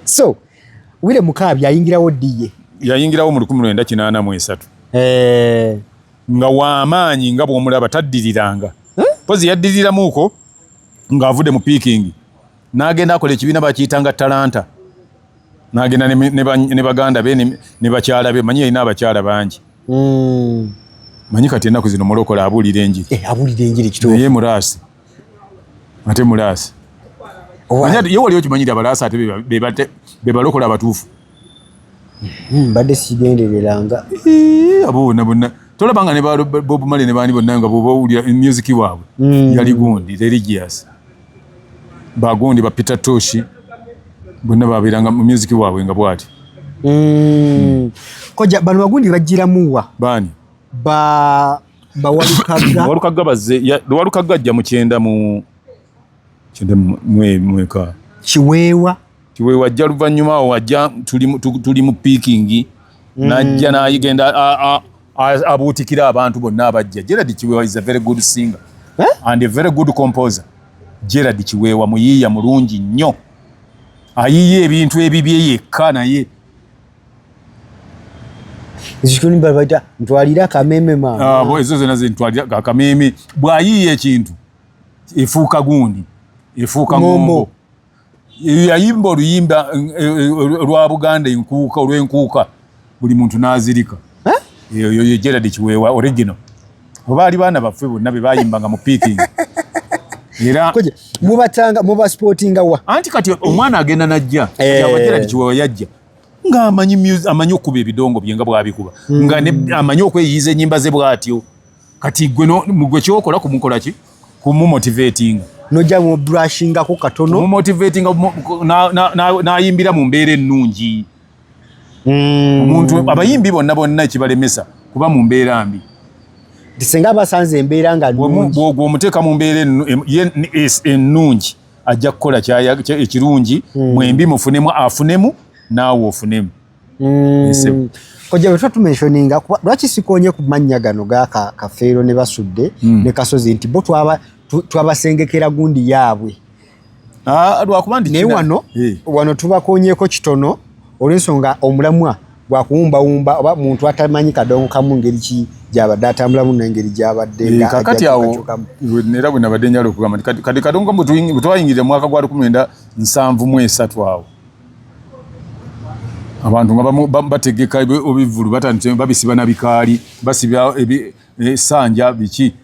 So Wile Mukabi yayingirawo ddiye. Yayingirawo mu 1983. Nga wamaanyi nga bw'omulaba taddiriranga. Pozi yaddiriramuuko ng'avudde mu Peking. N'agenda akola ekibiina bakiyitanga Talanta. N'agenda ne baganda be ne bakyala be, manyi yalina abakyala bangi. Manyi kati ennaku zino mulokola abuulira enjiri. Abuulira enjiri kituufu. Naye mulaasi. Ate mulaasi. Manyi ye wali okimanyira abalaasi ate be balokola abatuufu. Badde sigendereranga. Abo bonna. Tolabanga ne Bob Marley ne baani bonna nga bw'oba owulira music waabwe. Yali gundi, religious. Bagundi ba Peter Tosh bonna babeeranga mu music waabwe nga bw'ati. Koja bano bagundi bajjiramuwa. Baani? Walukaga. Walukaga bazze. Walukaga ajja mu 9 mweka. Kiweewa ajja luvannyuma awo ajja tuli mu Peking. Najja n'ayigenda abuutikira abantu bonna abajja. Gerard Kiweewa is a very good singer. And a very good composer. Gerard Kiweewa muyiiya mulungi nnyo. Ayiiya ebintu ebibye yekka naye. Zikuni balbaita ntwalira kameme bo ezo zena ntwalira kameme bwayiiya ekintu efuuka gundi efuuka ngombo. Yayimba oluyimba lwa Buganda enkuuka olw'enkuuka buli muntu n'azirika. Yo Gerard Kiweewa original. Obaali baana baffe bonna be bayimbanga mu Peking. Era mubatanga muba sportinga wa. Anti kati omwana agenda najja. Gerard Kiweewa yajja. Nga amanyi okuba ebidongo bye nga bwabikuba. Nga amanyi okweyiiza ennyimba ze bw'atyo. Kati gwe kyokola kumukola ki? Kumumotivating. Nojja mu brushinga ko katono. Kumumotivating n'ayimbira mu mbeera ennungi. Omuntu abayimbi bonna ekibalemesa kuba mu mbeera mbi. Disenga basanze embeera nga nnungi. Bw'omuteeka mu mbeera ennungi ajja kukola ekirungi mwembi mufunemu afunemu naawe ofunemu. Koja bwe tumentioninga lwaki sikonye ku mannya gano ga Kafeero ne Basudde ne Kasozi nti bo twabasengekera gundi yaabwe. Lwakuba ndi naye wano tubakonyeeko kitono olw'ensonga omulamwa bwakuwumbawumba oba muntu atamanyi kadongo kamu ngeri ki gy'abadde atambulamu n'engeri gy'abadde. Kakati awo era bwe nabadde njala okugamba kati kadongo bwe twayingirira mu mwaka gwa 1973 awo. Abantu nga bategeka ebivulu batandise babisiba na bikaali basiba esanja biki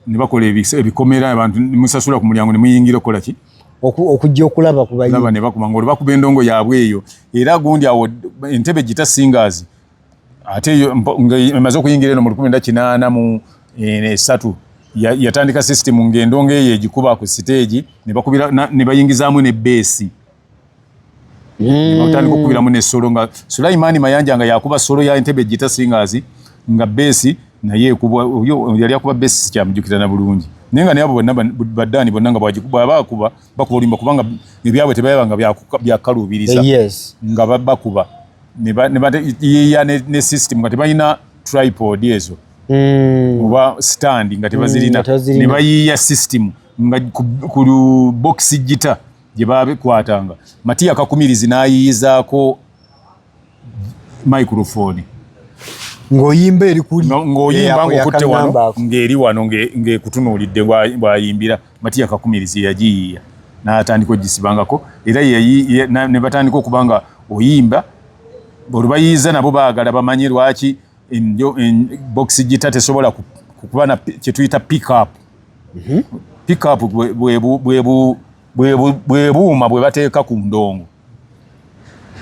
ne bakola ebikomera abantu musasula ku mulyango ne muyingira okola ki okujja okulaba ku bayi ne bakuma ngo bakuba endongo yaabwe eyo. Era gundi awo Entebbe Gita Singers ate emaze okuyingira eno mu 1983 yatandika system ng'endongo eyo egikuba ku stage ne bakubira ne bayingizaamu ne bass. Batandika okubiramu ne solo nga Sulaiman Mayanja nga yakuba solo ya Entebbe Gita Singers nga bass naye yali akuba bass kyamujjukira na bulungi. Naye nga nabo bonna baddaani bonna nga bwagikuba bakuba olimba kubanga ebyabwe tebayabanga byakaluubiriza nga bakuba ne system nga tebalina tripod ezo oba stand nga tebazirina ne bayiiya system nga ku box gita gye babikwatanga. Matiya Kakumirizi n'ayiyizaako microphone ng'oyimba eri kuli ng'oyimba ng'okutte wano ng'eri wano ng'ekutunuulidde bw'ayimbira. Matiya Kakumirizi yagiyiiya n'atandika ogisibangako era ne batandika okuba nga oyimba olubayiiza nabo baagala bamanye lwaki box gita tesobola kuba na kye tuyita pick up. Pick up bwe buuma bwe bateeka ku ndongo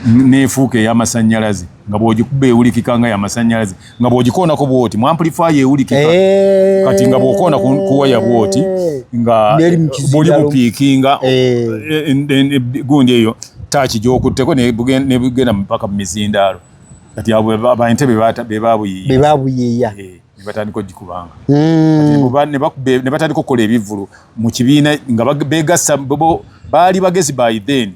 neefuuka ey'amasannyalaze nga bw'ogikuba ewulikika nga y'amasannyalaze nga bw'ogikoonako bw'oti mu amplifier ewulikika kati nga bw'okoona ku waya bw'oti nga buli bupiikinga gundi eyo taaki gy'okutteko ne bugenda mpaka mu mizindaalo. Kati abo ba Entebbe be baabuyiiya ne batandika ogikubanga ne batandika okukola ebivvulu mu kibiina nga beegassa baali bagezi by then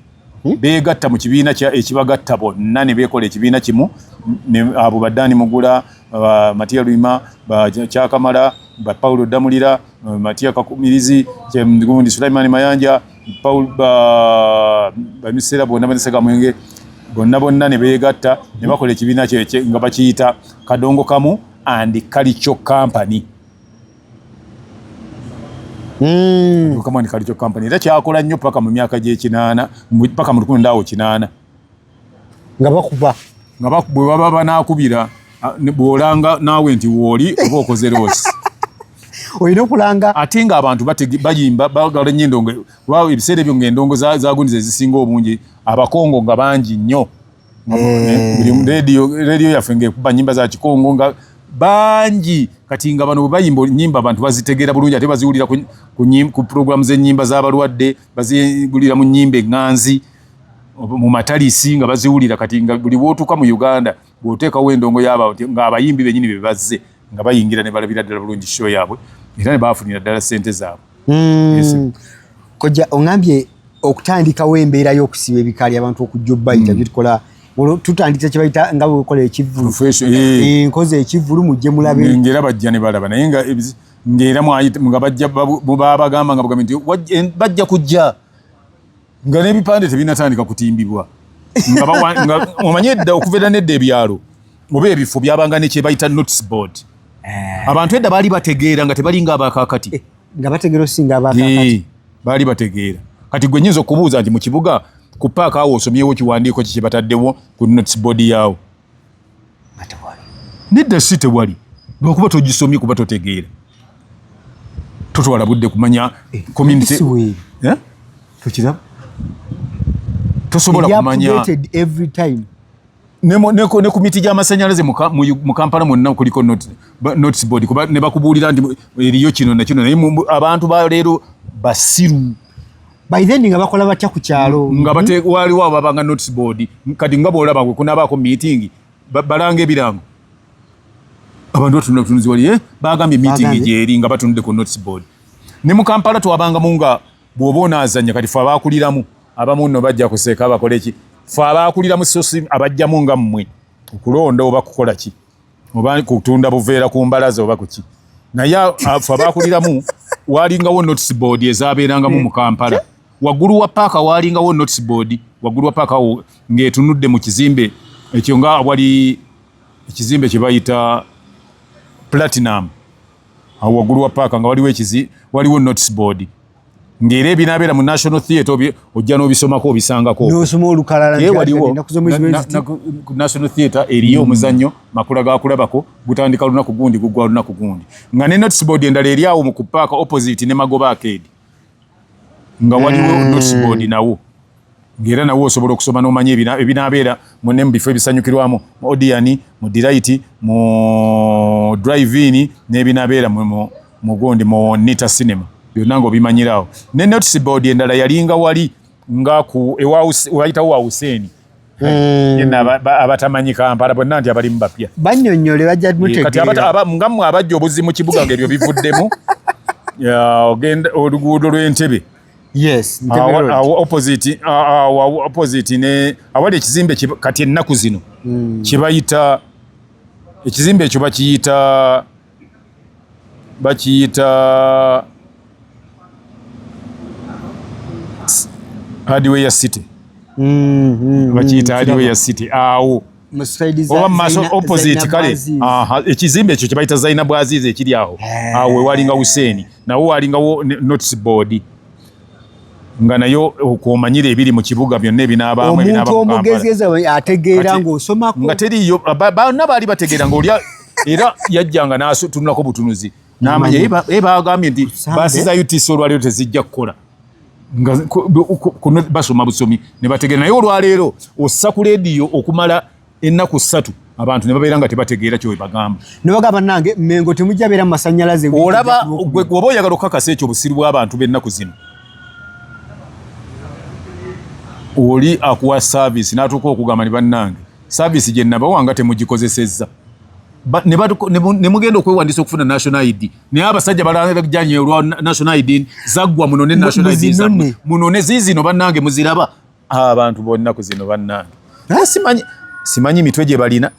beegatta mu kibiina ekibagatta bonna ne beekola ekibiina kimu. Abo Baddaani Mugula, Matiya Lwima, Kyakamala, Paulo Damulira, Matiya Kakumirizi, gundi Sulaiman Mayanja, Paul Bamisera bonna banesega Mwenge bonna ne beegatta ne bakola ekibiina kye nga bakiyita Kadongo Kamu and Culture Company. Kama ni Culture Company era kyakola nnyo paka mu myaka gy'ekinaana paka mu 1908 nga bwe baba banaakubira bw'olanga naawe nti wooli oba okoze loosi olina okulanga ate nga abantu bayimba bagala ennyindongo ebiseera ebyo ng'endongo zagundiza ezisinga obungi abakongo nga bangi nnyo rediyo yaffe ng'ekuba nnyimba za kikongo nga bangi kati nga bano bwe bayimba nnyimba abantu bazitegeera bulungi ate baziwulira ku puroguramu z'ennyimba z'abalwadde baziwulira mu nnyimba eŋŋanzi mu matalisi nga baziwulira kati nga buli bw'otuuka mu Uganda bw'oteekawo endongo y'abantu ng'abayimbi bennyini be bazze nga bayingira ne balabira ddala bulungi show yaabwe era ne baafunira ddala ssente zaabwe. Kojja oŋambye okutandikawo embeera y'okusiba ebikaali abantu okujja obbayita bitukola tutandika kye bayita nga bwekola ekivvulu nkoze ekivvulu mujje mulabe ng'era bajja ne balaba naye ng'era nga bajja bagamba nga bagambye nti bajja kujja nga n'ebipande tebinatandika kutimbibwa nga omanye edda okuva edda nedda ebyalo oba ebifo byabanga ne kye bayita notice board. Abantu edda baali bategeera nga tebalinga abakakati nga bategeera osinga abakakati baali bategeera kati gwe nnyinza okubuuza nti mu kibuga ku paaka awo osomyewo kiwandiiko kiki bataddewo ku notice board yaawo nedda si tewali lwakuba togisomye kuba totegeera totwala budde kumanya community tokiraba tosobola kumanya every time ne ku miti gy'amasannyalaze mu Kampala mwonna kuliko notice board kuba ne bakubuulira nti eriyo kino na kino naye abantu ba leero basiru by then nga bakola batya ku kyalo nga waliwo ababanga notice board kati nga bw'olaba gwe kunabaako meeting balanga ebirango abantu batunuzi wali bagambye meeting gyeri nga batunudde ku notice board. Ne mu Kampala twabangamu nga bw'oba onaazannya kati fe abaakuliramu abamu nno bajja kuseeka bakole ki fe abaakuliramu sosi abajjamu nga mmwe okulonda oba kukola ki oba kutunda buveera ku mbalaza oba kuki naye fe abaakuliramu waalingawo notice board ezaabeerangamu mu Kampala waggulu wa paaka waalingawo notice board waggulu wa paaka ng'etunudde mu kizimbe ekyo nga wali ekizimbe kye bayita Platinum awo waggulu wa paaka nga waliwo notice board ng'era ebinaabeera mu National Theatre ojja n'obisomako obisangako n'osoma olukalala waliwo National Theatre eriyo omuzannyo makula ga kulabako gutandika lunaku gundi guggwa lunaku gundi nga ne notice board endala eri awo ku paaka opposite ne Magoba Arcade nga waliwo notice board nawo ng'era nawo osobola okusoma n'omanya ebinaabeera mu bifo ebisanyukirwamu mu Odiani mu Delight mu Drive-In n'ebinaabeera mu gundi mu Nita Cinema byonna ng'obimanyirawo. Ne notice board endala yalinga wali nga wayitawo wa Hussein yenna abatamanyi Kampala bonna nti abalimu bapya bannyonnyole bajja mutegeera kati nga mmwe abajja obuzzi mu kibuga ng'ebyo bivuddemu ogenda oluguudo lw'Entebbe opposite ne awali ekizimbe kati ennaku zino kibayita ekizimbe ekyo bakiyita Hardware City bakiyita Hardware City awo oba maaso opposite kale ekizimbe ekyo kyebayita Zainabu Aziz ekiri awo awo walinga Hussein nawo walingawo notice board nga nayo okumanyira ebiri mu kibuga byonna ebinaabamu omuntu omugezigeza ategeera ng'osomako nga teriyo bonna baali bategeera ng'olya era yajjanga n'atunulako butunuzi n'amanya bagambye nti basizayo tiisa olwaleero tezijja kukola nga basoma busomi ne bategeera naye olwaleero ossa ku leediyo okumala ennaku 3 abantu ne babeera nga tebategeera kyo we bagamba ne bagamba nange Mengo temujja beera mu masannyalaze olaba oba oyagala okukakasa ekyo obusiru bw'abantu b'ennaku zino oli akuwa service n'atuuka okugamba ne bannange service gye nabawanga temugikozesezza ne mugenda okwewandiisa okufuna national ID naye abasajja balajanye olwa national ID zaggwa munone national ID munone ziizino bannange muziraba abantu bonna ku zino bannange simanyi mitwe gye balina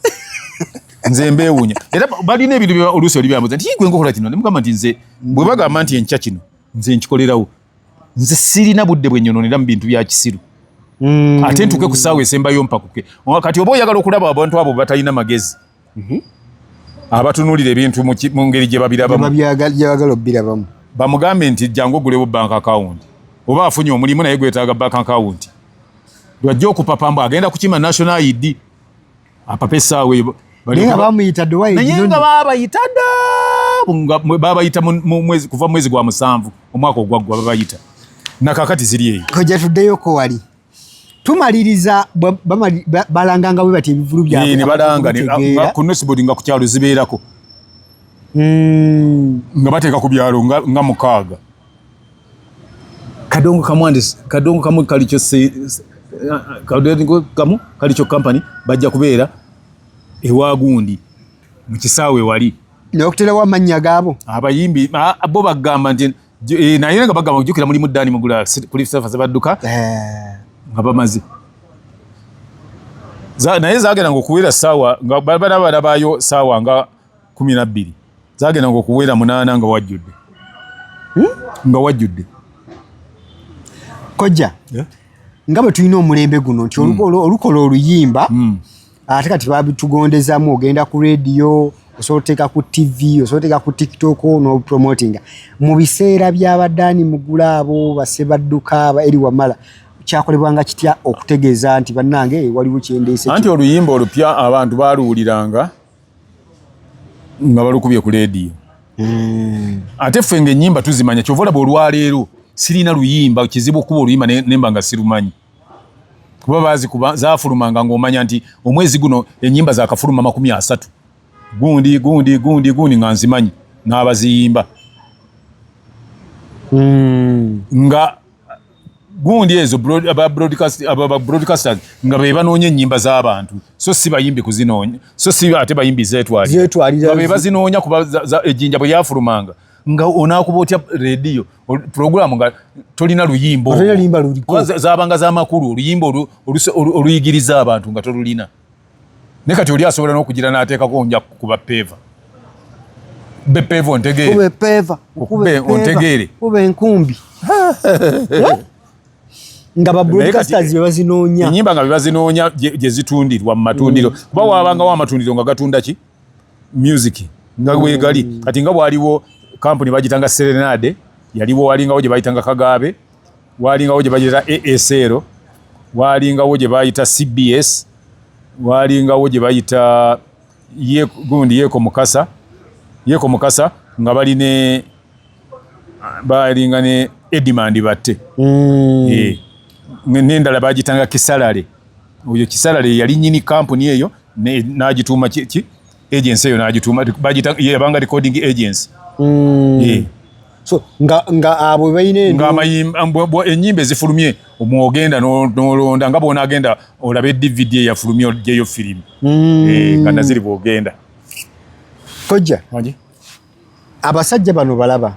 nze mbeewuunya era balina ebintu oluusi oli byambuza nti gwe ngokola kino ne mugamba nti nze bwe bagamba nti enkya kino nze nkikolerawo nze sirina budde bwe nnyononera mu bintu bya kisiru ate ntuke ku ssaawa esembayo mpakuke kati oba oyagala okulaba abantu abo batalina magezi abatunuulira ebintu mu ngeri gye babirabamuyagala obbirabamu bamugambe nti jangu ogulewo bank account oba afunye omulimu naye gwetaaga bank account lwajja okupapamba agenda kukima national ID apapa essaawa eyo naye nga bamuyita naye nga babayita kuva mwezi gwa 7 omwaka ogwaggwa babayita nakakati ziri eyo koja tuddeyoko wali tumaliriza balanganga bwe bati ebivulu byabwe ne balanga ku noseboard nga ku kyalo zibeerako nga bateeka ku byalo nga 6 kadongo kamu kalikyo company bajja kubeera ewagundi mu kisaawe wali n'okuterawo amannya gaabo abayimbi bo bagamba nti naye nga bagamba kujjukira mulimu Dani Mugula kuli safa zabadduka nga bamaze naye zaagenda ng'okuwera ssaawa nga balabaayo ssaawa nga 12 zaagenda ng'okuwera 8 nga wajjudde nga wajjudde kojja nga bwe tulina omulembe guno nti olukola oluyimba ate kati babitugondezamu ogenda ku radio osobola oteeka ku TV osobola oteeka ku TikTok n'opromotinga mu biseera by'aba Dani Mugula abo basebadduka eri wamala kyakolebwanga kitya okutegeeza nti bannange waliwo kyendeese anti oluyimba olupya abantu baaluwuliranga nga balukubye ku radio ate ffe ng'ennyimba tuzimanya kyova olaba olwaleero sirina luyimba kizibu okuba oluyimba nemba nga sirumanyi kuba zaafulumanga ng'omanya nti omwezi guno ennyimba zakafuluma 30 gundi nga nzimanyi n'abaziyimba nga gundi ezo broadcasters nga be banoonya ennyimba z'abantu so si bayimbi kuzinoonya so si ate bayimbi zeetwalira be bazinoonya kuba ejjinja bwe yafulumanga nga onaakuba otya radio programu nga tolina luyimbo zabanga z'amakulu oluyimbo oluyigiriza abantu nga tolulina ne kati oli asobola n'okugira n'ateekako nja kuba peva bepeva ontegeere kuba enkumbi nga ba broadcasters be bazinoonya ennyimba nga be bazinoonya gye zitundirwa mu matundiro kuba waabangawo amatundiro nga gatunda ki music nga weegali kati nga bwaliwo kampuni bagitanga Serenade yaliwo walingawo gye bayitanga Kagaabe walingawo gye bayita ASL walingawo gye bayita CBS walingawo gye bayita Yeko Mukasa nga balinga ne Edimandi batte n'endala bagitanga Kisalale oyo Kisalale yali nyini kampuni eyo n'agituuma ki agency eyo n'agituuma yabanga recording agency so nga abo bayine nga ennyimba ezifulumye omwogenda n'olonda nga bwona agenda olaba DVD eyafulumye oggyeyo firimu nga naziri bwogenda kojja abasajja bano balaba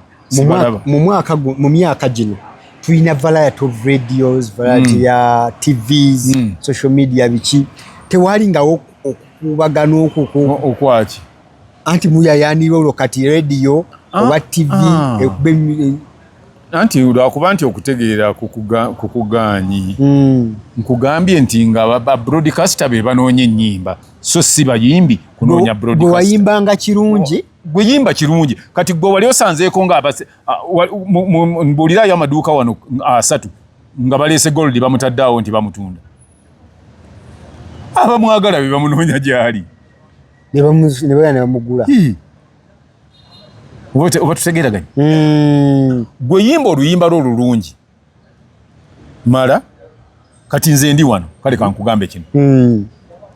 mu myaka gino tulina variety of radios variety ya TVs social media biki tewalingawo okubagana okwaki anti muyayanirwa olwo kati radio oba TV anti lwakuba nti okutegeera kukugaanyi nkugambye nti nga broadcaster be banoonya ennyimba so si bayimbi kunoonya broadcaster wayimbanga kirungi gweyimba kirungi kati gwe wali osanzeeko nga mbuulirayo amaduuka wano 3 nga baleese gold bamutaddeawo nti bamutunda abamwagala be bamunoonya gyali ne bamugula oba tutegeeraganye gwe yimba oluyimba lwo olulungi mala kati nze ndi wano kale kankugambe kino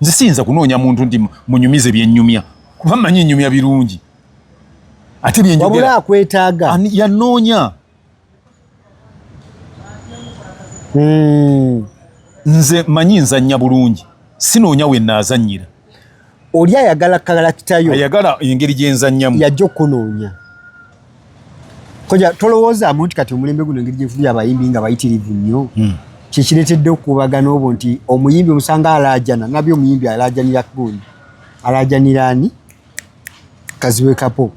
nze siyinza kunoonya muntu nti munyumize byennyumya kuba mmanyi nnyumya birungi ate byenjogera wabula akwetaaga yanoonya nze manyi nzannya bulungi sinoonya we naazannyira oli ayagala kalakitayo ayagala engeri gyenzannyamu yajja okunoonya koja tolowoozaamu nti kati omulembe guno engeri gyefuli abayimbi nga bayitirivu nnyo kyekireetedde okubagana obwo nti omuyimbi omusanga alaajana nabyo omuyimbi alaajanira gundi alaajanira ani Kaziwe Kapo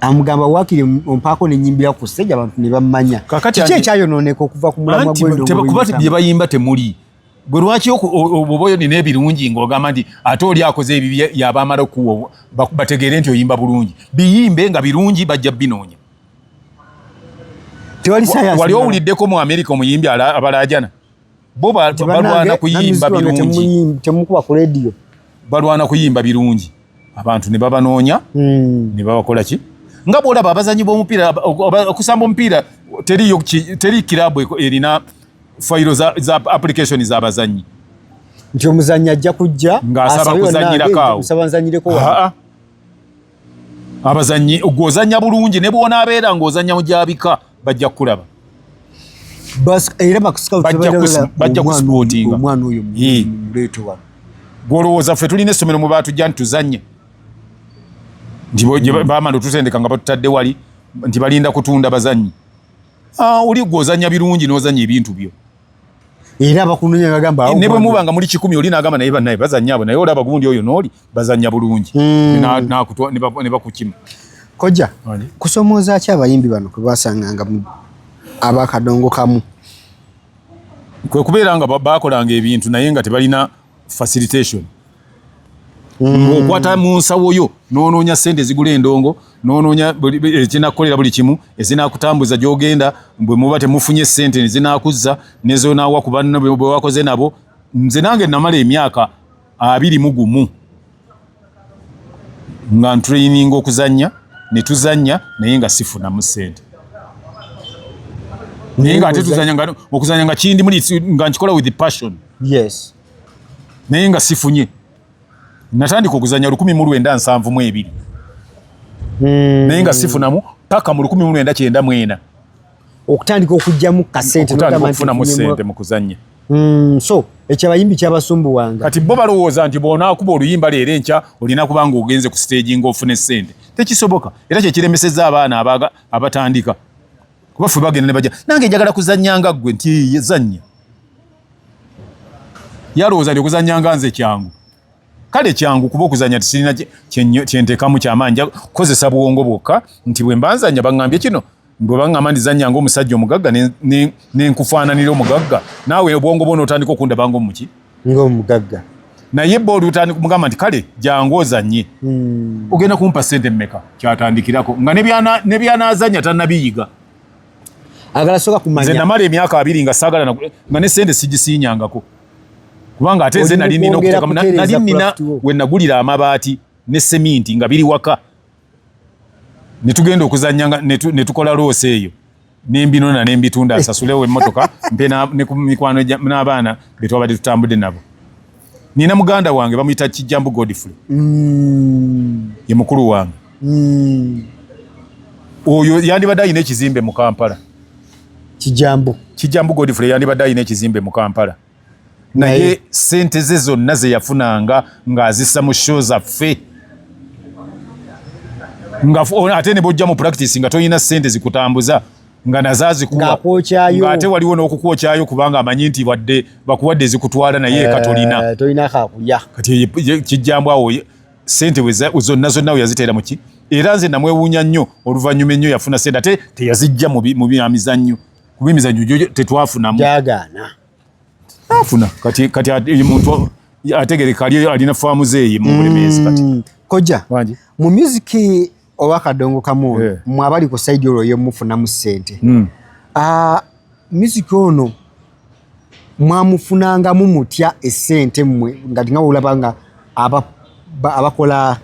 amugamba wakiri mpako ne nyimbira ku stage abantu ne bamanya kiki ekyayonooneka okuva ku mulamwa gw'endongo kuba bye bayimba temuli gwe lwaki oboyo nina ebirungi ng'ogamba nti ate oli akoze ebibi yabamala okuwa bategeere nti oyimba bulungi biyimbe nga birungi bajja binoonya wali owuliddeko mu Amerika omuyimbi abalajana bo balwana kuyimba birungi temukuba ku radio balwana kuyimba birungi abantu ne babanoonya ne babakola ki nga bw'olaba abazanyi b'omupiira okusamba omupiira teri kirabu erina fayiro za application z'abazanyi nti omuzanyi ajja kujja ng'asaba kuzanyirako awo abazanyi gw'ozanya bulungi ne bw'onaabeera ng'ozanya mu gyabika bajja kukulaba era bajja kusupootinga omwana oyo muleeto wano gw'olowooza ffe tulina essomero mu baatujja ntituzanye nti baamala otutendeka nga batutadde wali nti balinda kutunda bazanyi oli gw'ozanya birungi n'ozanya ebintu byo era bakunonya bagamba ne bwe muba nga muli 10 oli n'agamba naye bannaye bazanya abo naye olaba gundi oyo n'oli bazanya bulungi ne bakukima kojja kusomooza ki abayimbi bano kwe basanganga abakadongo kamu kwe kubeera nga bakolanga ebintu naye nga tebalina facilitation ng'okwata mu nsawo yo n'onoonya ssente ezigula endongo n'onoonya ekinakukolera buli kimu ezinakutambuza gy'ogenda bwe muba temufunye ssente ezinakuzza nezonaawa ku banno bwe wakoze nabo nze nange namala emyaka 21 nga ntraininga okuzannya ne tuzannya naye nga sifunamu ssente naye nga ate tuzanya okuzanya nga kindi muli nga nkikola with passion yes naye nga sifunye natandika okuzanya 1972 naye nga sifunamu paka mu 1994 okutandika okujjamu kasente okufunamu ssente mu kuzanya so ekyabayimbi kyabasumbuwanga kati bo balowooza nti bw'onaakuba oluyimba leero enkya olina kubanga ogenze ku stage ng'ofune ssente tekisoboka era kyekiremeseza abaana abatandika kuba ffe bagenda ne bajja nange njagala kuzannyanga ggwe nti yezannya yalowooza nti okuzannyanga nze kyangu kale kyangu kuba okuzanya tisirina kyenteekamu kyamaanyi kukozesa buwongo bwokka nti bwe mbanzanya baŋŋambye kino bwe baŋŋamba ndizanya ng'omusajja omugagga nenkufaananira omugagga naawe obwongo bwo n'otandika okundaba ng'omuki ng'omugagga naye bba olutandika kumugamba nti kale jangu ozanye ogenda kumpa ssente mmeka kyatandikirako nga ne byanaazanya tannabiyiga agala soka kumanya nze namala emyaka 2 nga saagala nga ne ssente sigisiinyangako kubanga ate nze nali nina we nagulira amabaati ne seminti nga biri waka ne tugenda okuzanya ne tukola loose eyo nembinona nembitunda asasulewo emmotoka mpe ne ku mikwano n'abaana be twabadde tutambudde nabo nina muganda wange bamuyita Kijambu Godfrey ye mukulu wange oyo yandibadde ayina ekizimbe mu Kampala Kijambu Godfrey yandibadde ayina ekizimbe mu Kampala naye ssente ze zonna ze yafunanga ng'azissa mu show zaffe ate ne bojja mu practice nga toyina ssente zikutambuza nga nazazikuwa ng'ate waliwo n'okukwokyayo kubanga amanyi nti bakuwadde zikutwala naye katolina kakulya kati Kijambu awo ssente zonna we yaziteera muki era nze namwewuunya nnyo oluvannyuma ennyo yafuna ssente ate teyazijja mu byamizannyo kuba emizannyo gyo tetwafunamu jagaana afuna kati muntu ategereka alina faamu zeeye mu bulemeezi kati kojja mu music oba kadongo kamu mwabali ku side olwo yemufunamu ssente music ono mwamufunangamu mutya essente mmwe nga nga olabanga abakola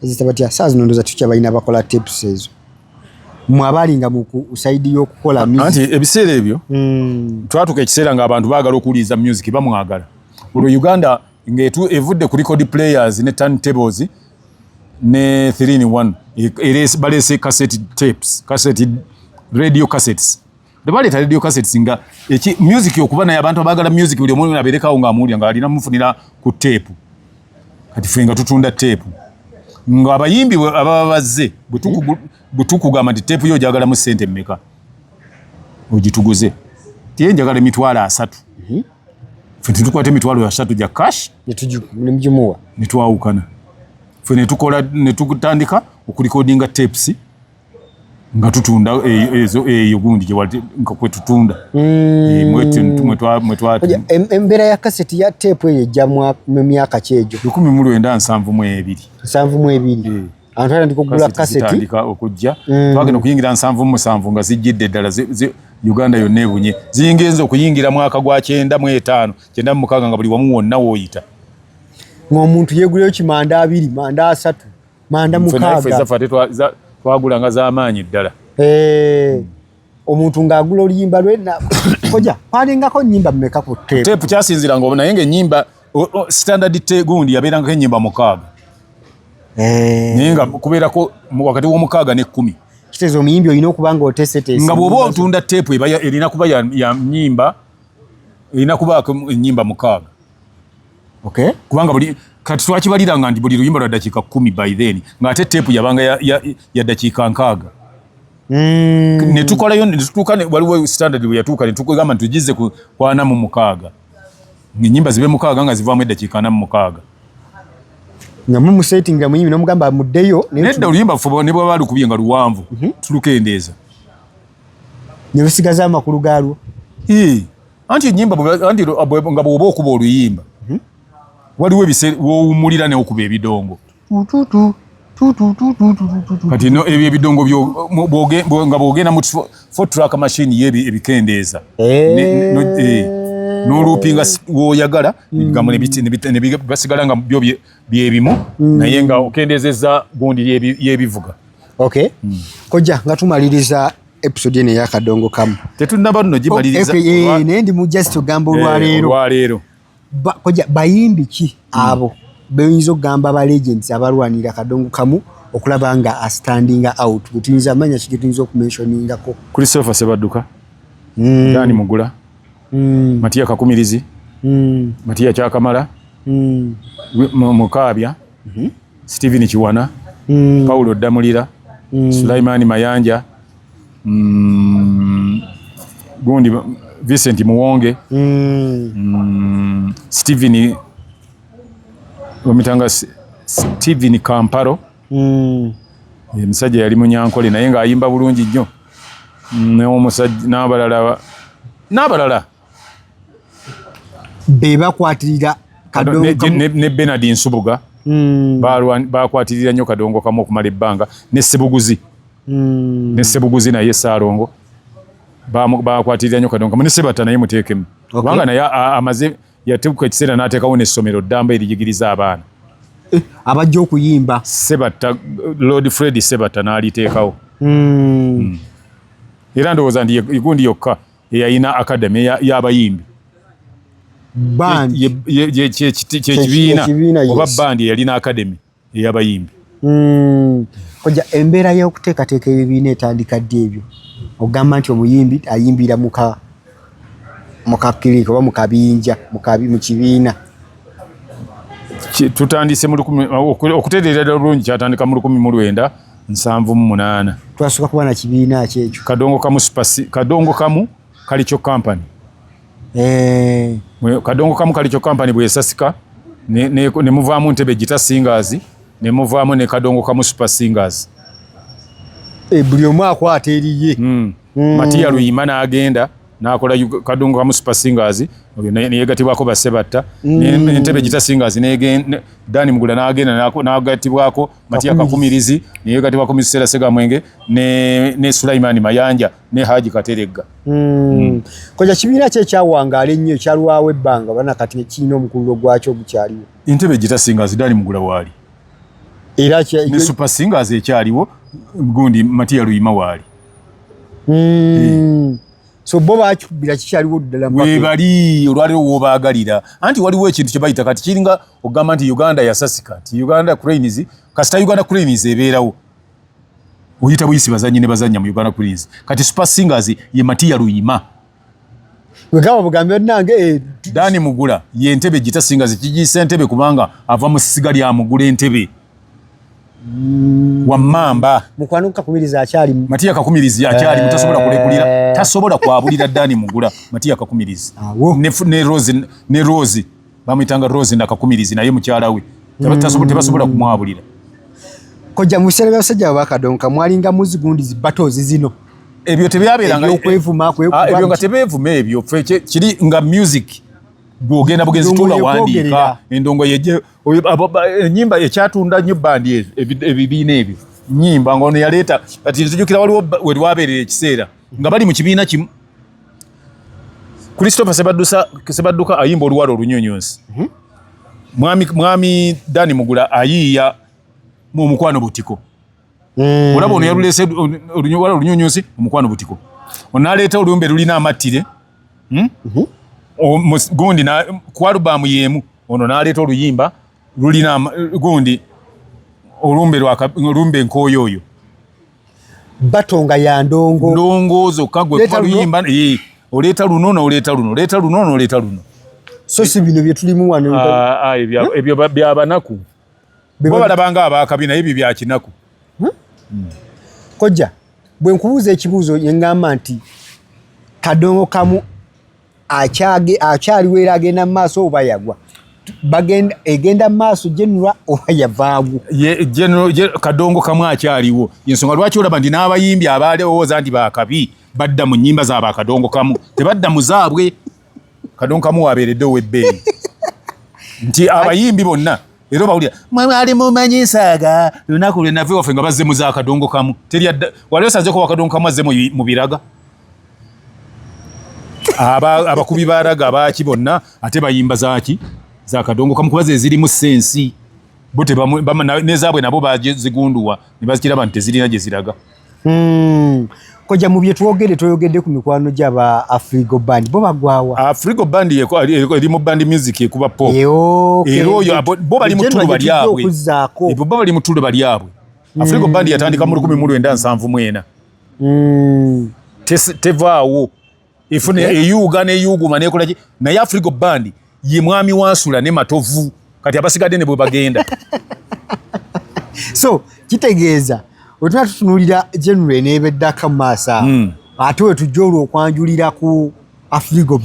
ezitabatya saa zino ndoza tukyabalina abakola tapes ezo mwabalinga mu side y'okukola music anti ebiseera ebyo twatuka ekiseera ng'abantu baagala okuwuliriza music bamwagala olwo Uganda evudde ku record players ne turntables ne 3-in-1 baleese cassette radio cassettes baleeta radio cassettes nga music okuba naye abantu abaagala music buli omuntu abeerekawo ng'amuwulira ng'alina mufunira ku tape kati ffe nga tutunda tape ng'abayimbi ababa bazze bwe tukugamba nti teepu yo ogyagalamu ssente mmeka ogituguze tiye njagala $300 ffe tetukwata $300 gya cash nemugimuwa ne twawukana ffe ne tukutandika okulikodinga tapes nga tutunda eyo gundi gye wali nga kwe tutunda embeera ya cassette ya tape eyo ejja mu myaka kyejo 1972 antwala ndikugula cassette zitandika okujja twagenda okuyingira 77 nga zijjidde ddala Uganda yonna ebunye ziyingenza okuyingira mwaka gwa 95 96 nga buli wamu wonna wooyita ng'omuntu yeeguleyo kimanda 2 manda 3 manda 6 twagulanga z'amaanyi ddala omuntu ng'agula oluyimba lwena koja kwalingako nnyimba mmeka ku tepu kyasinziranga obo naye ng'ennyimba standard gundi yabeerangako ennyimba 6 naye nga kubeerako wakati w'omukaaga ne10 kitegeeza omuyimbi olina okuba nga oteeseteese nga bw'oba otunda tepu erina kuba ya nnyimba erina kubaako ennyimba 6 kubanga kati twakibaliranga nti buli luyimba lwa dakiika 10 by then ng'ate tepu yabanga ya dakiika 6 ne tukolayo ne tutuuka waliwo standard we yatuuka ne tugamba nti tugize ku 46 ng'ennyimba zibe 6 nga zivaamu eddakiika 46 nga mumusetingira muyimbi n'omugamba muddeyo nedda oluyimba fuba ne bwaba lukubye nga luwanvu tulukendeeza ne lusigaza amakulu gaalwo anti ennyimba nga bw'oba okuba oluyimba waliwo ebiseera woowummulira n'okuba ebidongo kati ebyo ebidongo nga bw'ogenda mu 4-track machine y'ebikendeeza n'oluupinga w'oyagala ne basigala nga byo byebimu naye nga okendeezezza gundi y'ebivuga kojja nga tumaliriza episode eno ey'akadongo kamu tetunnaba nno gimaliriza naye ndi mu just ogamba olwaleero kojja bayimbi ki abo beyinza okugamba aba legends abalwanira akadongo kamu okulaba nga astandinga out tuyinza manya ki tuyinza okumentioningako Christopher Sebadduka Dani Mugula Matia Kakumirizi Matia Kyakamala Mukaabya Steven Kiwana Paulo Damulira Sulaimani Mayanja gundi Vincent Muwonge Steven omitanga Steven Kamparo omusajja yali munyankole naye ng'ayimba bulungi nnyo n'abalala be bakwatirira ne Bernard Nsubuga bakwatirira nnyo kadongo kamu okumala ebbanga ne Sebuguzi naye Saalongo bakwatirira nnyo kadongo kamu ne Sebata naye muteekemu kubanga naye amaze yatebuka ekiseera n'ateekawo n'essomero ddamba erijigiriza abaana abajja okuyimba Sebata Lord Fred Sebata n'aliteekawo era ndowooza nti gundi yokka eyayina academy y'abayimbi kyekibiina oba bandi eyalina academy ey'abayimbi kojja embeera y'okuteekateeka ebibiina etandika ddi ebyo ogamba nti omuyimbi ayimbira mukakirika oba mukabinja mu kibiina tutandise okutereera bulungi kyatandika mu 1978 twasooka kuba na kibiina kyekyo Kadongo Kamu Kalicho Company Kadongo Kamu Kalicho Company bwesasika ne muvaamu Ntebe Gita Singers ne muvaamu ne Kadongo Kamu Super Singers buli omu akwata eriye Matia Luyima n'agenda n'akola Kadongo Kamu Super Singers neyegatibwako Basebata Ntebe Gita Singers Dani Mugula n'agenda n'agatibwako Matia Kakumirizi neyegatibwako Misera Segamwenge ne Sulaimani Mayanja ne Haji Kateregga koja kibiina kye kyawangaala ennyo kyalwawo ebbanga bana kati kirina omukululo gwakyo ogukyaliwo Ntebe Gita Singers Dani Mugula waali era ne Super Singers ekyaliwo gundi Matia Luyima waali so bo bakikubira kikyaliwo ddala webali olwaliro wobaagalira anti waliwo ekintu kye bayita kati kiringa ogamba nti Uganda yasasika nti Uganda Cranes kasita Uganda Cranes ebeerawo oyita buyisi bazanyi ne bazanya mu Uganda Cranes kati Super Singers ye Matia Luyima wegaba bugambe nange Dani Mugula ye Ntebe Gita Singers kigiyisa Entebbe kubanga ava mu ssiga lya Mugula Entebbe Wamamba mukwano Kakumirizi akyali Matia Kakumirizi akyali mutasobola kulekulira tasobola kwabulira Dani Mugula Matia Kakumirizi ne Rose bamuyitanga Rose na Kakumirizi naye mukyala we tebasobola kumwabulira Kojja musere basajja bakadonka mwalinga muzigundi zibattles zino. Ebyo tebyaberanga okwevuma ebyo nga tebevuma ebyo kiri nga music bwogenda bugenzi tula wandika endongo yeje enyimba ekyatunda nnyo bandi ebibiina ebyo nyimba ngono yaleta ati tujukira waliwo we lwaberera ekiseera nga bali mu kibiina kimu Christopher Sebadduka ayimba oluwalo olunyonyonsi mwami Dani Mugula ayiya mu mukwano butiko olabo ono yalulese oluwalo olunyonyonsi omukwano butiko onaleeta olumbe lulina amattire gundi na kwa alubamu yemu ono naleeta oluyimba lulina gundi olumbe nkoyoyo batonga ya ndongozo kagwe kwa luyimba oleta luno oleta luno so si bino bye tulimu wano ebyo byabanaku bo balabanga abakabina ebyo bya kinaku Kojja bwe nkubuuza ekibuuzo yengamba nti kadongo kamu akyaliwera agenda mu maaso oba yagwa egenda mu maaso General oba yavaagu kadongo kamu akyaliwo yensonga lwaki olaba ndi n'abayimbi abalowooza nti bakabi badda mu nnyimba z'abakadongo kamu tebadda mu zaabwe kadongo kamu wabeereddewo webbeeyi nti abayimbi bonna era bawulira mwali mumanyisaaga lunaku lwe nave waffe nga bazze mu zaakadongo kamu wali osanzeko wakadongo kamu azze mu biraga abakubi baraga abaki bonna ate bayimba zaki zakadongo kamu kuba ze zirimu sensi bo nezaabwe nabo bazigunduwa ne bazikiraba nti tezirina gye ziraga Kojja mu bye toyogedde ku mikwano gy'aba Afrigo Band bo bagwawa Afrigo Band eri mu band music ekuba pop era oyo bo bali mu tulu bali abwe bo bali mu tulu bali abwe Afrigo Band yatandika mu 1974 tevaawo ifune eyuga n'eyuguma nekolaki naye Afrigo Band ye mwami wansula ne matovu kati abasigadde ne bwe bagenda so kitegeeza otuna tutunulira General n'ebeddaka mu maaso ate we tujja olwo okwanjulira ku Afrigo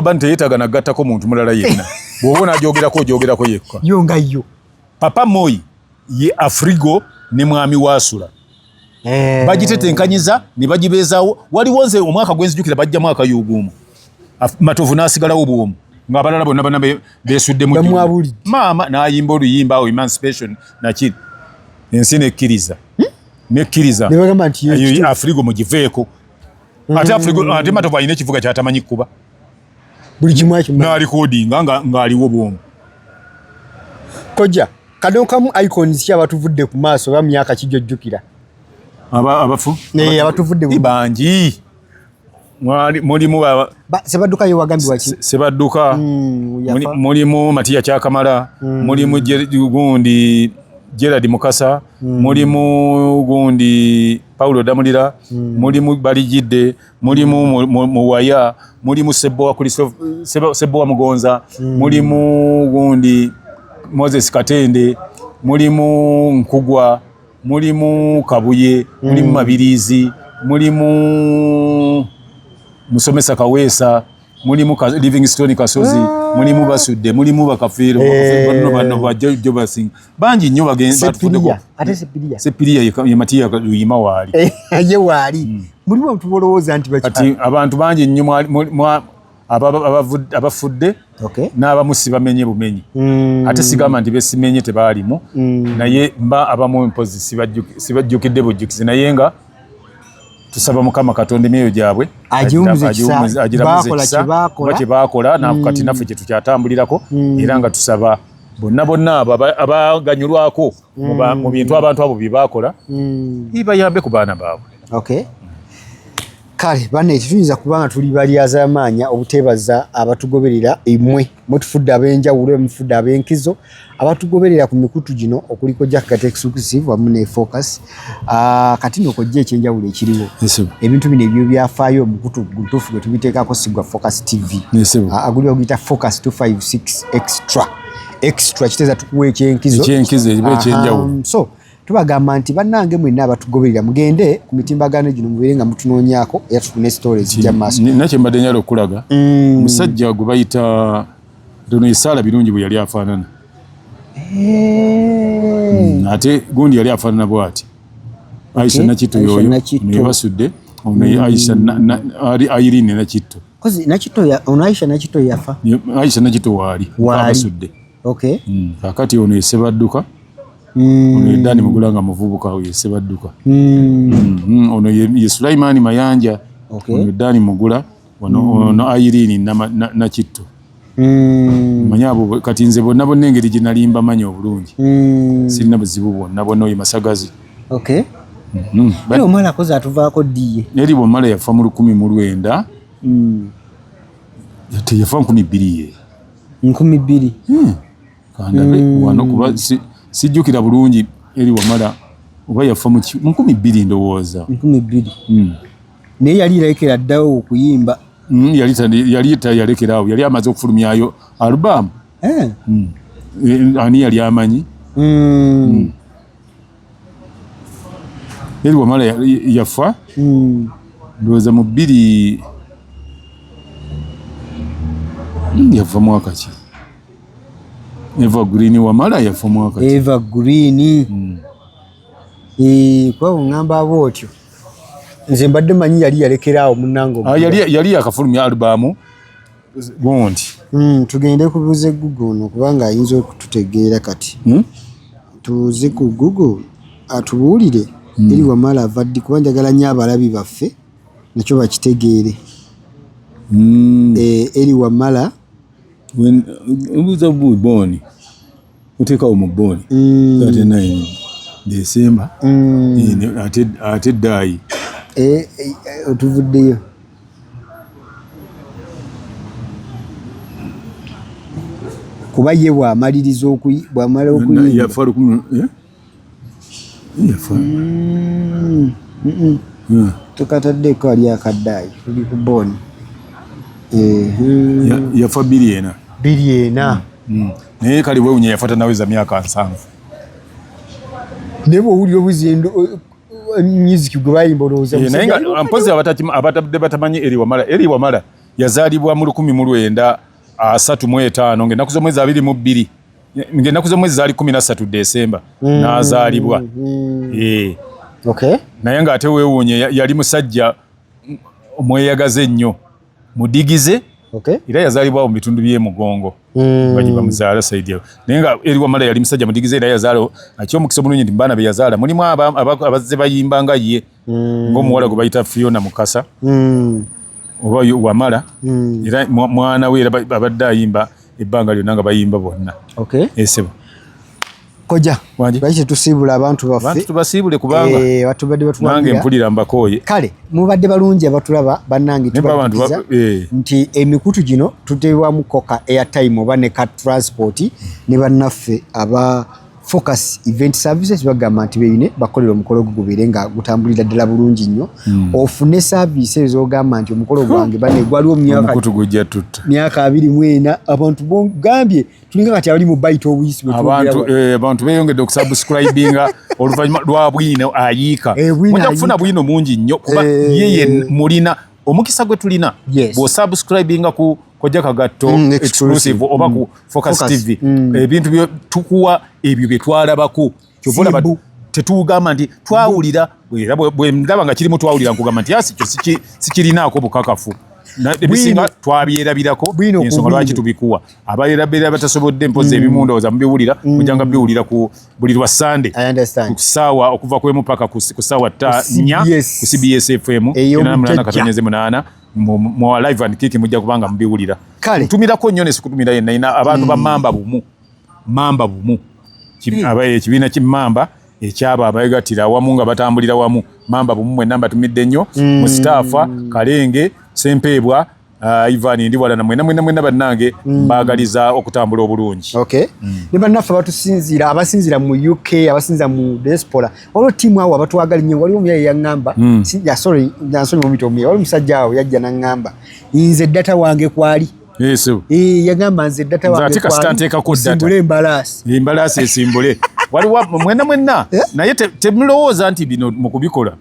Band teyetaaga nagattako muntu mulala yenna bw'oba onagyogerako yekka yo nga yo Papa Moi ye Afrigo ne mwami wansula bagitetenkanyiza ne bagibeezaawo waliwo nze omwaka gwenzijukira bajja mwaka yugumu matovu n'asigalawo bwomu ng'abalala bonna beesudde mu maama n'ayimba oluyimba awo emancipation nakiri ensi nekkiriza Afrigo mugiveeko ate matovu alina ekivuga kyatamanyi kuba buli kimu n'alikodinga ng'aliwo bwomu Kojja kadongo kamu icons ki abatuvudde ku maaso oba myaka kijojjukira abafu abatuvudde bangi mulimu Sebadduka ye wagambibwa ki Sebadduka mulimu Matiya Kyakamala mulimu gundi Gerard Mukasa mulimu gundi Paulo Damulira mulimu Balijidde mulimu Muwaya mulimu Sebowa Mugonza mulimu gundi Moses Katende mulimu Nkugwa mulimu Kabuye mulimu Mabirizi mulimu Musomesa Kaweesa mulimu Livingstone Kasozi mulimu Basudde mulimu Bakafiiro bano bajjo basinga bangi nnyo bagenda Sepiria ye Matiya Luyima waali ye waali mulimu tubolowooza nti kati abantu bangi nnyo abafudde n'abamu sibamenye bumenyi ate sigamba nti besimenye tebaalimu naye mba abamu mpozi sibajjukidde bujjukizi naye nga tusaba Mukama Katonda emyoyo gyabwe kyebakola nakati naffe kye tukyatambulirako era nga tusaba bonna abaganyulwako mu bintu abantu abo bye bakola bayambe ku baana baabwe kale banne tuyinza kubanga tuli balyazaamaanya obuteebaza abatugoberera mmwe mutufudde ab'enjawulo mufudde ab'enkizo abatugoberera ku mikutu gino okuliko Jack Exclusive wamu ne Focus kati nokojja ekyenjawulo ekiriwo ebintu bino ebyo byafaayo omukutu gutuufu gwe tubiteekako sigwa Focus TV agulira oguyita Focus 256 extra kiteeza tukuwa ekyenkizo ekyenjawulo so tubagamba nti bannange mwenna abatugoberera mugende ku mitimbagano gino mubeere nga mutunoonyaako era tufune stories zijja maaso nakye mbadde nyala okulaga omusajja gwe bayita Dono Isaala birungi bwe yali afaanana ate gundi yali afaanana bw'ati Aisha Nakitto yoyo ne basudde ono Aisha Irene Nakitto kozi Nakitto ono Aisha Nakitto yafa Aisha Nakitto waali basudde kakati ono Yesebadduka ono Dani Mugulanga muvubuka we Yesebadduka ono ye Sulaiman Mayanja ono Dani Mugula ono Irene Nakitto manyabo kati nze bonna bonna engeri gye nalimba manyi obulungi sirina buzibu bwonna bonna oyo Masagazi Eri Wamala kozi atuvaako ddiye Eri Wamala yafa mu 1900 yafa 2000 2000 kandabe wano kuba sijjukira bulungi Eri Wamala oba yafa mu 2000 ndowooza 2000 naye yali yalekera ddawo okuyimba yali yalekeraawo yali amaze okufulumyayo album ani yali amanyi Eri Wamala yafa ndowooza mu 2 yafa mwaka ki Evergreen Wamala yafa mwaka ki Evergreen kwa ngamba bwotyo nze mbadde manyi yali yalekeraawo munango yali yakafulumya album gondi tugende kubuze Google kubanga ayinza okututegeera kati tuze ku Google atubuulire Eri Wamala avadde kuba njagala nnyo abalabi baffe nakyo bakitegeere Eri Wamala ubuza buboni uteekawo mu boni 39 December ate daayi otuvuddeyo kuba ye bw'amaliriza bw'amala okuyimba yafa tukataddeko ali akaddayi tuli ku boni yafa 2 naye kali bwewunya yafa tanaweza myaka 7 naye bw'owulira obuzendo music gwe bayimba olowooza naye nga mpozi abatadde batamanyi Eri Wamala yazaalibwa mu 1935 ng'ennaku z'omwezi 22 ng'ennaku z'omwezi zaali 13 December n'azaalibwa naye ng'ate weewuunye yali musajja omweyagaze ennyo mudigize era yazaalibwawo mu bitundu by'emugongo bagiba muzaala saidi naye nga Eri Wamala yali musajja mudigize era yazaala akyomukisa bulungi nti mbaana be yazaala mulimu abazze bayimba nga ye ng'omuwala gwe bayita Fiona Mukasa oba Wamala era mwana we era abadde ayimba ebbanga lyonna nga bayimba bonna esebo koja lwaki tusiibula abantu baffe tubasiibule kubanga batubadde batulabira nange mpulira mbakooye kale mubadde balungi abatulaba bannange tubaddiza nti emikutu gino tuteebwamu koka airtime oba ne cat transport ne bannaffe aba Focus Event Services bagamba nti beeyine bakolera omukolo gubeere nga gutambulira ddala bulungi nnyo ofune service ez'ogamba nti omukolo gwange bane gwaliwo myaka 24 abantu bongambye tulinga kati abali mu bite obuyisi abantu beeyongedde okusubscribinga oluvannyuma lwa bwino ayiika mujja kufuna bwino mungi nnyo kuba yeye mulina omukisa gwe tulina bw'osubscribinga ku Koja Kagatto exclusive oba ku Focus TV ebintu byo tukuwa ebyo bye twalabako kyobola tetugamba nti twawulira bwe ndaba nga kirimu twawulira nkugamba nti asi sikirinaako bukakafu ebisinga twabyerabirako ensonga lwaki tubikuwa abayerabera batasobodde mpozi ebimundowooza mubiwulira mujjanga biwulira ku buli lwa Sunday ku ssaawa okuva ku emu paka ku ssaawa 4 ku CBS FM 8 mu live and kick mujja kubanga mubiwulira ntumirako nnyo ne sikutumira yenna ina abantu ba mamba bumu abaye ekibiina kimamba ekyaba abayegatira awamu nga batambulira wamu mamba bumu mwenna mbatumidde nnyo Mustafa Kalenge Sempeebwa Ivan Ndiwala na mwena bannange mbagaliza okutambula obulungi ne bannaffe abatusinzira abasinzira mu UK abasinzira mu diaspora olwo tiimu awo abatwagali nnyo waliwo omuyaye yaŋŋamba yansonyi mu mitomu waliwo omusajja awo yajja naŋŋamba nze data wange kwali yagamba nze data wange kwali embalaasi esimbule waliwo mwenna naye temulowooza nti bino mu kubikola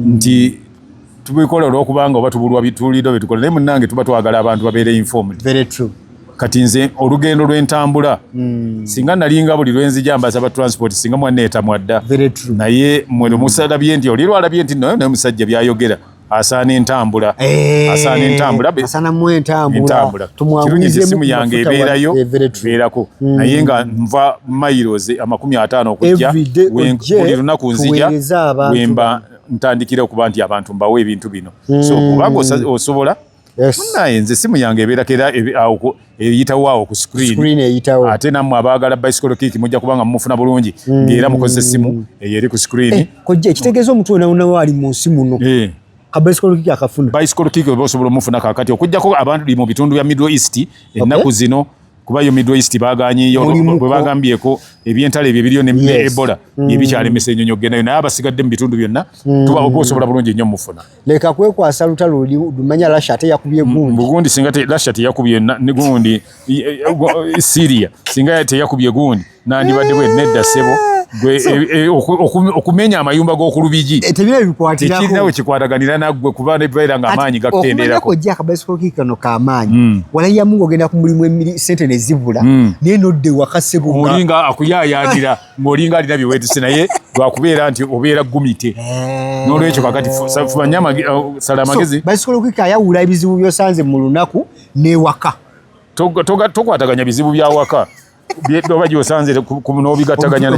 nti tubikola olwokubanga oba tubulwa bituliro bitukola naye munnange tuba twagala abantu babeere informed. Very true. kati nze olugendo lw'entambula singa nalinga buli lwenzija mbaza ba transport singa mwanneeta mwadda naye mwe musalabye nti oli lwalabye nti naye musajja byayogera asaana entambula asaana mu entambula kirungi essimu yange ebeerayo ebeerako naye nga nva miles 50 okujja buli lunaku nzija wemba ntandikira okuba nti abantu mbawo ebintu bino so kubanga osobola naye nze essimu yange ebeerako era eyitawo awo ku screen ate nammwe abaagala bicycle kick mujja kubanga mumufuna bulungi ng'era mukozesa essimu eyo eri ku screen kojja ekitegeeza omuntu wonna ali mu nsi muno bicycle kick akafuna bicycle kick osobola omufuna kakati okujjako abantu mu bitundu bya Middle East ennaku zino kuba yo Middle East baganyiyo bwe bagambyeko ebyentale ebyo ebiriyo ne Ebola ebikyalemesa ennyonyi okgendayo naye abasigadde mu bitundu byonna tuba osobola bulungi nnyo mufuna leka kwekwasa lutalo lumanya Russia ate yakubye gundi bugundi singa Russia teyakubye ne gundi Syria singa teyakubye gundi nandibadde bwe nedda sebo okumenya amayumba g'okulubigi tekirinawe kikwataganira naggwe kuba nebeera nga amaanyi gakutenderako ojja akabicycle kick kano k'amaanyi walayamu ng'ogenda ku mulimu sente ne zibula naye nodde waka sebo olinga akuyaayaanira ng'olinga alina byeweetise naye lwakubeera nti obeera gumite n'olwekyo kakati sala amagezi bicycle kick ayawula ebizibu by'osanze mu lunaku n'ewaka tokwataganya bizibu bya waka oba gyosanze n'obigattaganya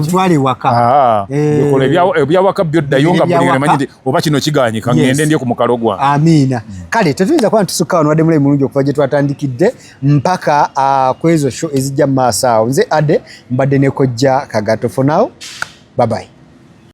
ebyawaka byoddayo nga buli manyi nti oba kino kiganyika ngende ndye ku mukalo gwange amiina kale tetuyinza kuba ntusukka wano wadde mulayi mulungi okuva gye twatandikidde mpaka kwezo show ezijja mu maaso awo nze Ade mbadde ne kojja Kagato for now bye bye